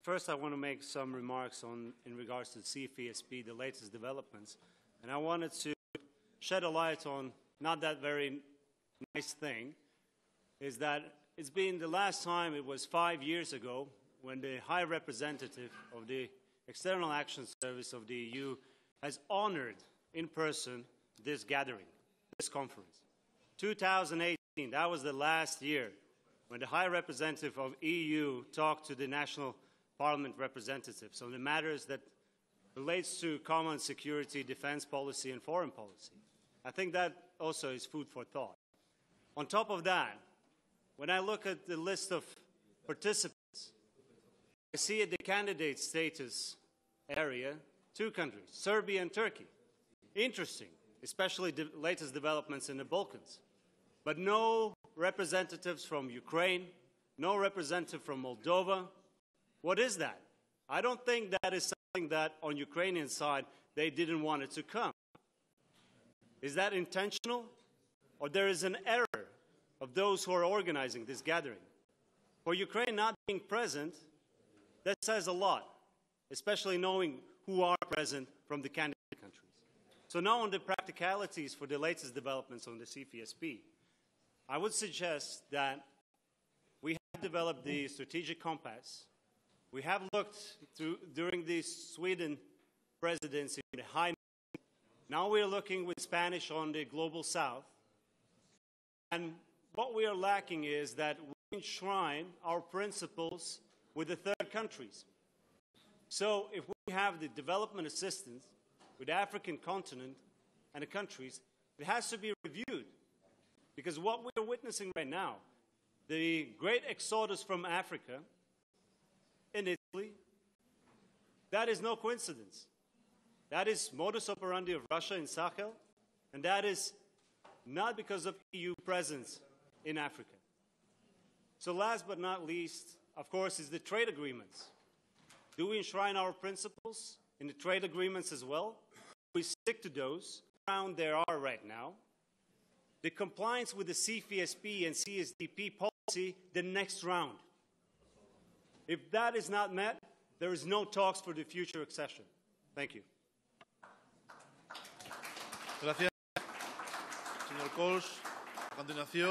first I want to make some remarks in regards to the CFSP, the latest developments. And I wanted to shed a light on not that very nice thing, is that it's been the last time, it was 5 years ago, when the High Representative of the External Action Service of the EU has honored in person this gathering, this conference. 2018, that was the last year when the High Representative of EU talked to the national parliament representatives on the matters that relates to common security, defense policy, and foreign policy. I think that also is food for thought. On top of that, when I look at the list of participants, I see at the candidate status area 2 countries, Serbia and Turkey. Interesting, especially the latest developments in the Balkans. But no representatives from Ukraine, no representative from Moldova. What is that? I don't think that is something that on Ukrainian side they didn't want it to come. Is that intentional? Or there is an error of those who are organizing this gathering? For Ukraine not being present, that says a lot, especially knowing who are present from the candidate countries. So now on the practicalities for the latest developments on the CFSP, I would suggest that we have developed the strategic compass. We have looked through, during the Sweden presidency, the high. Now we are looking with Spanish on the global south. And what we are lacking is that we enshrine our principles with the third countries. So if we have the development assistance with the African continent and the countries, it has to be reviewed. Because what we are witnessing right now, the great exodus from Africa in Italy, that is no coincidence. That is modus operandi of Russia in Sahel, and that is not because of EU presence in Africa. So last but not least, of course, is the trade agreements. Do we enshrine our principles in the trade agreements as well? We stick to those around there are right now. The compliance with the CFSP and CSDP policy, the next round. If that is not met, there is no talks for the future accession. Thank you. Gracias, señor Kols. A continuación.